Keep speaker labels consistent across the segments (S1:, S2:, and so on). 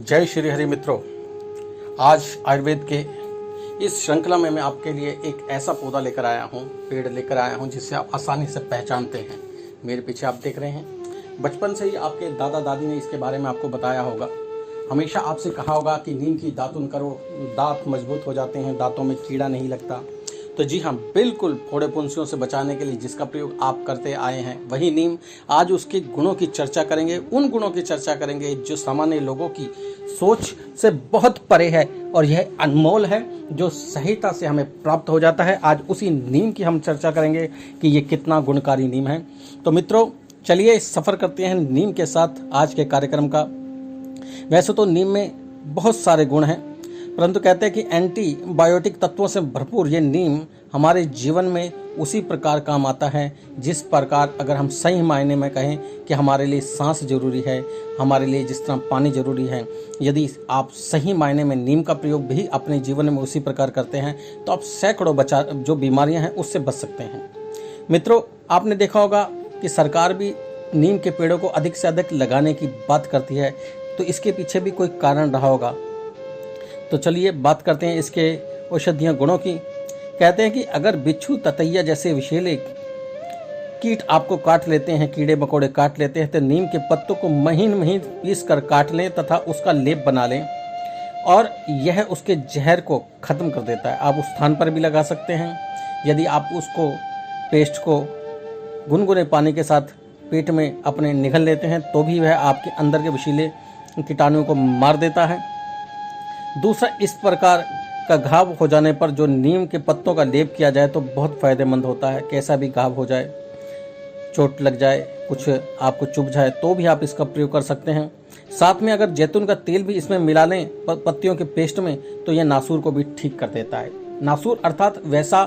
S1: जय श्री हरि मित्रों, आज आयुर्वेद के इस श्रृंखला में मैं आपके लिए एक ऐसा पौधा लेकर आया हूँ, पेड़ लेकर आया हूँ जिसे आप आसानी से पहचानते हैं। मेरे पीछे आप देख रहे हैं, बचपन से ही आपके दादा दादी ने इसके बारे में आपको बताया होगा। हमेशा आपसे कहा होगा कि नीम की दातुन करो, दांत मजबूत हो जाते हैं, दांतों में कीड़ा नहीं लगता। तो जी हाँ, बिल्कुल फोड़े फुंसियों से बचाने के लिए जिसका प्रयोग आप करते आए हैं वही नीम। आज उसके गुणों की चर्चा करेंगे, उन गुणों की चर्चा करेंगे जो सामान्य लोगों की सोच से बहुत परे है और यह अनमोल है, जो सहायता से हमें प्राप्त हो जाता है। आज उसी नीम की हम चर्चा करेंगे कि ये कितना गुणकारी नीम है। तो मित्रों, चलिए सफ़र करते हैं नीम के साथ आज के कार्यक्रम का। वैसे तो नीम में बहुत सारे गुण हैं, परंतु कहते हैं कि एंटीबायोटिक तत्वों से भरपूर ये नीम हमारे जीवन में उसी प्रकार काम आता है जिस प्रकार, अगर हम सही मायने में कहें कि हमारे लिए सांस जरूरी है, हमारे लिए जिस तरह पानी जरूरी है। यदि आप सही मायने में नीम का प्रयोग भी अपने जीवन में उसी प्रकार करते हैं तो आप सैकड़ों जो बीमारियां हैं उससे बच सकते हैं। मित्रों, आपने देखा होगा कि सरकार भी नीम के पेड़ों को अधिक से अधिक लगाने की बात करती है, तो इसके पीछे भी कोई कारण रहा होगा। तो चलिए बात करते हैं इसके औषधीय गुणों की। कहते हैं कि अगर बिच्छू, ततैया जैसे विषैले कीट आपको काट लेते हैं, कीड़े मकोड़े काट लेते हैं, तो नीम के पत्तों को महीन महीन पीस कर काट लें तथा उसका लेप बना लें और यह उसके जहर को खत्म कर देता है। आप उस स्थान पर भी लगा सकते हैं। यदि आप उसको पेस्ट को गुनगुने पानी के साथ पेट में अपने निगल लेते हैं तो भी वह आपके अंदर के विषैले कीटाणुओं को मार देता है। दूसरा, इस प्रकार का घाव हो जाने पर जो नीम के पत्तों का लेप किया जाए तो बहुत फायदेमंद होता है। कैसा भी घाव हो जाए, चोट लग जाए, कुछ आपको चुभ जाए तो भी आप इसका प्रयोग कर सकते हैं। साथ में अगर जैतून का तेल भी इसमें मिला लें पत्तियों के पेस्ट में तो यह नासूर को भी ठीक कर देता है। नासूर अर्थात वैसा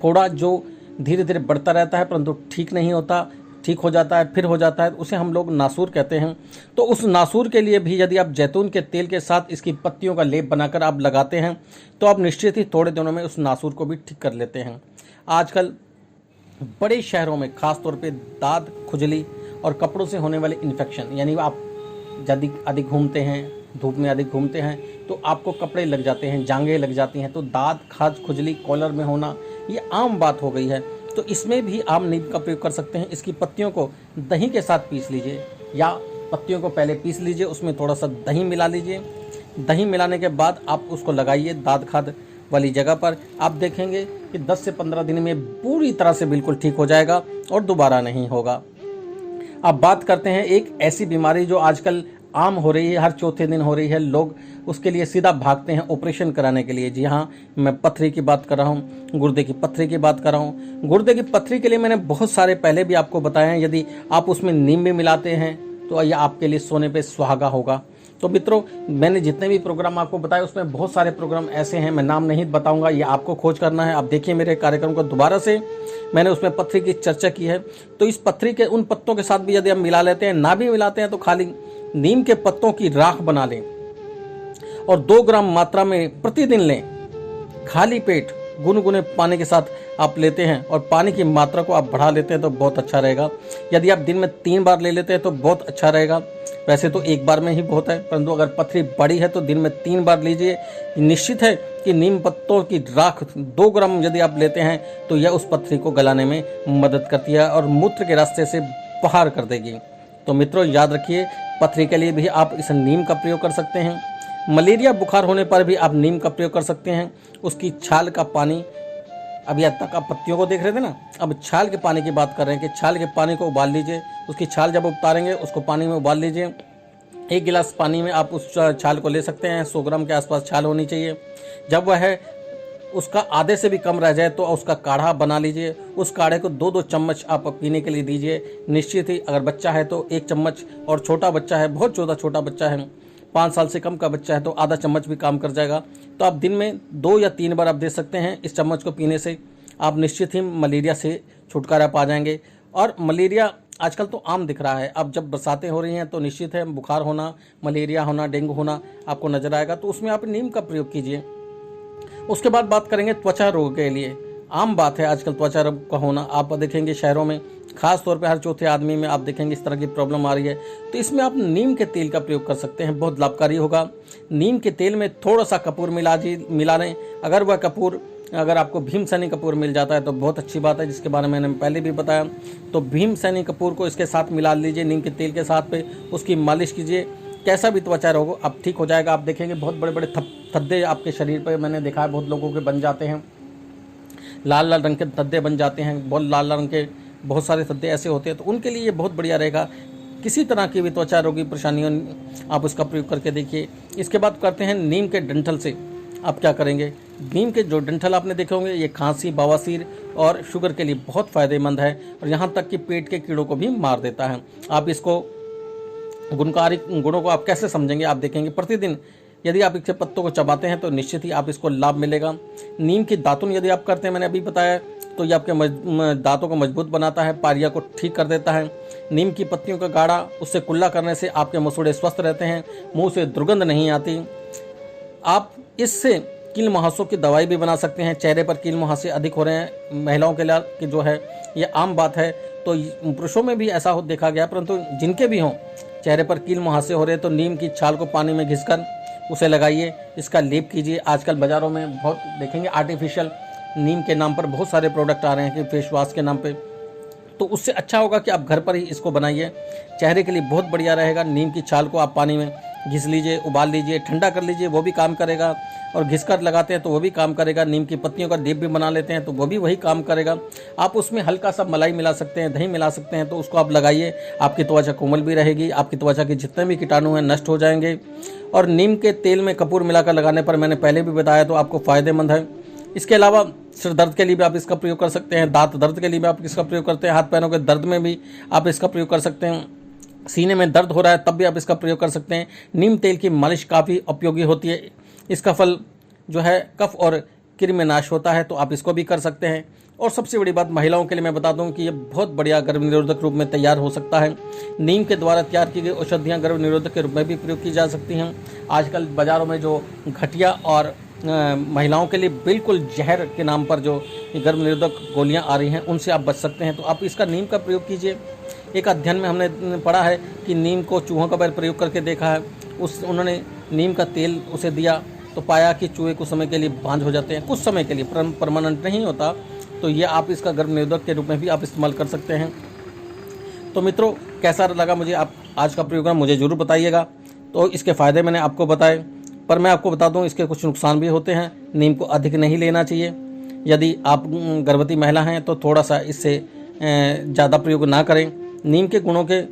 S1: फोड़ा जो धीरे धीरे बढ़ता रहता है परंतु ठीक नहीं होता, ठीक हो जाता है फिर हो जाता है, उसे हम लोग नासूर कहते हैं। तो उस नासूर के लिए भी यदि आप जैतून के तेल के साथ इसकी पत्तियों का लेप बनाकर आप लगाते हैं तो आप निश्चित ही थोड़े दिनों में उस नासूर को भी ठीक कर लेते हैं। आजकल बड़े शहरों में खास तौर पे दाद, खुजली और कपड़ों से होने वाले इन्फेक्शन, यानी आप यदि अधिक घूमते हैं, धूप में अधिक घूमते हैं तो आपको कपड़े लग जाते हैं, जांघें लग जाती हैं, तो दाद, खाज, खुजली, कॉलर में होना ये आम बात हो गई है। तो इसमें भी आप नीम का प्रयोग कर सकते हैं। इसकी पत्तियों को दही के साथ पीस लीजिए या पत्तियों को पहले पीस लीजिए, उसमें थोड़ा सा दही मिला लीजिए। दही मिलाने के बाद आप उसको लगाइए दाद खाद वाली जगह पर। आप देखेंगे कि 10 से 15 दिन में पूरी तरह से बिल्कुल ठीक हो जाएगा और दोबारा नहीं होगा। अब बात करते हैं एक ऐसी बीमारी जो आजकल आम हो रही है, हर चौथे दिन हो रही है। लोग उसके लिए सीधा भागते हैं ऑपरेशन कराने के लिए। जी हाँ, मैं पथरी की बात कर रहा हूँ, गुर्दे की पथरी की बात कर रहा हूँ। गुर्दे की पथरी के लिए मैंने बहुत सारे पहले भी आपको बताए हैं। यदि आप उसमें नीम भी मिलाते हैं तो यह आपके लिए सोने पे सुहागा होगा। तो मित्रों, मैंने जितने भी प्रोग्राम आपको बताए उसमें बहुत सारे प्रोग्राम ऐसे हैं, मैं नाम नहीं बताऊंगा, ये आपको खोज करना है। आप देखिए मेरे कार्यक्रम को दोबारा से, मैंने उसमें पथरी की चर्चा की है। तो इस पथरी के उन पत्तों के साथ भी यदि हम मिला लेते हैं, ना भी मिलाते हैं तो खाली नीम के पत्तों की राख बना लें और 2 ग्राम मात्रा में प्रतिदिन लें। खाली पेट गुनगुने पानी के साथ आप लेते हैं और पानी की मात्रा को आप बढ़ा लेते हैं तो बहुत अच्छा रहेगा। यदि आप दिन में 3 बार ले लेते हैं तो बहुत अच्छा रहेगा। वैसे तो 1 बार में ही बहुत है, परंतु अगर पथरी बड़ी है तो दिन में 3 बार लीजिए। निश्चित है कि नीम पत्तों की राख 2 ग्राम यदि आप लेते हैं तो यह उस पथरी को गलाने में मदद करती है और मूत्र के रास्ते से बाहर कर देगी। तो मित्रों, याद रखिए, पथरी के लिए भी आप इस नीम का प्रयोग कर सकते हैं। मलेरिया बुखार होने पर भी आप नीम का प्रयोग कर सकते हैं। उसकी छाल का पानी, अभी अब तक आप पत्तियों को देख रहे थे ना, अब छाल के पानी की बात कर रहे हैं कि छाल के पानी को उबाल लीजिए। उसकी छाल जब उतारेंगे उसको पानी में उबाल लीजिए। 1 गिलास पानी में आप उस छाल को ले सकते हैं। 100 ग्राम के आसपास छाल होनी चाहिए। जब वह उसका आधे से भी कम रह जाए तो उसका काढ़ा बना लीजिए। उस काढ़े को 2-2 चम्मच आप पीने के लिए दीजिए। निश्चित ही अगर बच्चा है तो 1 चम्मच, और छोटा बच्चा है, बहुत छोटा बच्चा है, 5 साल से कम का बच्चा है तो आधा चम्मच भी काम कर जाएगा। तो आप दिन में 2 या 3 बार आप दे सकते हैं। इस चम्मच को पीने से आप निश्चित ही मलेरिया से छुटकारा पा जाएंगे। और मलेरिया आजकल तो आम दिख रहा है। अब जब बरसातें हो रही हैं तो निश्चित है बुखार होना, मलेरिया होना, डेंगू होना आपको नजर आएगा, तो उसमें आप नीम का प्रयोग कीजिए। उसके बाद बात करेंगे त्वचा रोग के लिए। आम बात है आजकल त्वचा रोग का होना। आप देखेंगे शहरों में खास तौर पे हर चौथे आदमी में आप देखेंगे इस तरह की प्रॉब्लम आ रही है, तो इसमें आप नीम के तेल का प्रयोग कर सकते हैं, बहुत लाभकारी होगा। नीम के तेल में थोड़ा सा कपूर मिला लें। अगर वह कपूर अगर आपको भीमसेनी कपूर मिल जाता है तो बहुत अच्छी बात है, जिसके बारे में मैंने पहले भी बताया। तो भीमसेनी कपूर को इसके साथ मिला लीजिए, नीम के तेल के साथ पे उसकी मालिश कीजिए। कैसा भी त्वचा रोग हो अब ठीक हो जाएगा। आप देखेंगे बहुत बड़े बड़े थद्दे आपके शरीर पर मैंने देखा है, बहुत लोगों के बन जाते हैं, लाल लाल रंग के थद्दे बन जाते हैं, बहुत लाल लाल रंग के बहुत सारे थद्दे ऐसे होते हैं, तो उनके लिए ये बहुत बढ़िया रहेगा। किसी तरह की भी त्वचा रोगी परेशानियों आप उसका प्रयोग करके देखिए। इसके बाद करते हैं नीम के डंठल से आप क्या करेंगे। नीम के जो डंठल आपने देखे होंगे, ये खांसी, बवासीर और शुगर के लिए बहुत फ़ायदेमंद है, और यहाँ तक कि पेट के कीड़ों को भी मार देता है। आप इसको गुणकारी गुणों को आप कैसे समझेंगे, आप देखेंगे प्रतिदिन यदि आप इसके पत्तों को चबाते हैं तो निश्चित ही आप इसको लाभ मिलेगा। नीम की दातुन यदि आप करते हैं, मैंने अभी बताया, तो ये आपके दांतों को मजबूत बनाता है, पारिया को ठीक कर देता है। नीम की पत्तियों का गाढ़ा उससे कुल्ला करने से आपके मसूड़े स्वस्थ रहते हैं, मुंह से दुर्गंध नहीं आती। आप इससे कील मुहासों की दवाई भी बना सकते हैं। चेहरे पर कील मुहासे अधिक हो रहे हैं महिलाओं के लिए कि जो है ये आम बात है, तो पुरुषों में भी ऐसा देखा गया, परंतु जिनके भी हों चेहरे पर कील मुहासे हो रहे हैं तो नीम की छाल को पानी में घिसकर उसे लगाइए, इसका लेप कीजिए। आजकल बाज़ारों में बहुत देखेंगे आर्टिफिशियल नीम के नाम पर बहुत सारे प्रोडक्ट आ रहे हैं कि फेस वॉश के नाम पे, तो उससे अच्छा होगा कि आप घर पर ही इसको बनाइए, चेहरे के लिए बहुत बढ़िया रहेगा। नीम की छाल को आप पानी में घिस लीजिए, उबाल लीजिए, ठंडा कर लीजिए, वो भी काम करेगा, और घिस कर लगाते हैं तो वो भी काम करेगा। नीम की पत्तियों का लेप भी बना लेते हैं तो वो भी वही काम करेगा। आप उसमें हल्का सा मलाई मिला सकते हैं, दही मिला सकते हैं, तो उसको आप लगाइए, आपकी त्वचा कोमल भी रहेगी, आपकी त्वचा के जितने भी कीटाणु हैं नष्ट हो जाएंगे। और नीम के तेल में कपूर मिलाकर लगाने पर मैंने पहले भी बताया, तो आपको फ़ायदेमंद है। इसके अलावा सिर दर्द के लिए भी आप इसका प्रयोग कर सकते हैं, दांत दर्द के लिए भी आप इसका प्रयोग करते हैं, हाथ पैरों के दर्द में भी आप इसका प्रयोग कर सकते हैं, सीने में दर्द हो रहा है तब भी आप इसका प्रयोग कर सकते हैं। नीम तेल की मालिश काफ़ी उपयोगी होती है, इसका फल जो है कफ और कृमिनाश होता है, तो आप इसको भी कर सकते हैं। और सबसे बड़ी बात महिलाओं के लिए मैं बता दूं कि ये बहुत बढ़िया गर्भ निरोधक रूप में तैयार हो सकता है। नीम के द्वारा तैयार की गई औषधियाँ गर्भ निरोधक के रूप में भी प्रयोग की जा सकती हैं। आजकल बाज़ारों में जो घटिया और महिलाओं के लिए बिल्कुल जहर के नाम पर जो गर्भ निरोधक गोलियां आ रही हैं, उनसे आप बच सकते हैं, तो आप इसका नीम का प्रयोग कीजिए। एक अध्ययन में हमने पढ़ा है कि नीम को चूहों का प्रयोग करके देखा है, उन्होंने नीम का तेल उसे दिया तो पाया कि चूहे कुछ समय के लिए बांझ हो जाते हैं, कुछ समय के लिए, परमानेंट नहीं होता। तो ये आप इसका गर्भ निरोधक के रूप में भी आप इस्तेमाल कर सकते हैं। तो मित्रों, कैसा लगा मुझे आप आज का प्रोग्राम, मुझे ज़रूर बताइएगा। तो इसके फ़ायदे मैंने आपको बताए, पर मैं आपको बता दूं इसके कुछ नुकसान भी होते हैं। नीम को अधिक नहीं लेना चाहिए। यदि आप गर्भवती महिला हैं तो थोड़ा सा इससे ज़्यादा प्रयोग ना करें। नीम के गुणों के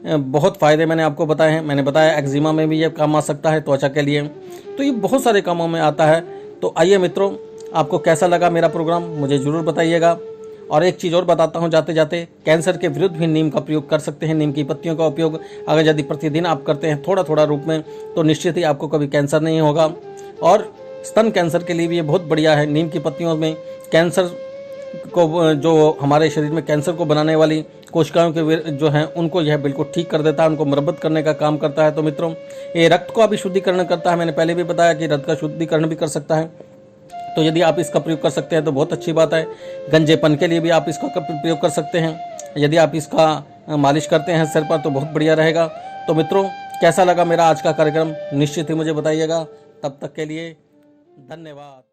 S1: बहुत फ़ायदे मैंने आपको बताए हैं। मैंने बताया एक्जिमा में भी ये काम आ सकता है त्वचा के लिए, तो ये बहुत सारे कामों में आता है। तो आइए मित्रों, आपको कैसा लगा मेरा प्रोग्राम मुझे ज़रूर बताइएगा। और एक चीज़ और बताता हूँ जाते जाते, कैंसर के विरुद्ध भी नीम का प्रयोग कर सकते हैं। नीम की पत्तियों का उपयोग अगर यदि प्रतिदिन आप करते हैं थोड़ा थोड़ा रूप में, तो निश्चित ही आपको कभी कैंसर नहीं होगा। और स्तन कैंसर के लिए भी ये बहुत बढ़िया है। नीम की पत्तियों में कैंसर को, जो हमारे शरीर में कैंसर को बनाने वाली कोशिकाओं के जो हैं, उनको यह बिल्कुल ठीक कर देता है, उनको मरम्मत करने का काम करता है। तो मित्रों, ये रक्त का भी शुद्धिकरण करता है। मैंने पहले भी बताया कि रक्त का शुद्धिकरण भी कर सकता है। तो यदि आप इसका प्रयोग कर सकते हैं तो बहुत अच्छी बात है। गंजेपन के लिए भी आप इसका प्रयोग कर सकते हैं। यदि आप इसका मालिश करते हैं सिर पर तो बहुत बढ़िया रहेगा। तो मित्रों, कैसा लगा मेरा आज का कार्यक्रम निश्चित ही मुझे बताइएगा। तब तक के लिए धन्यवाद।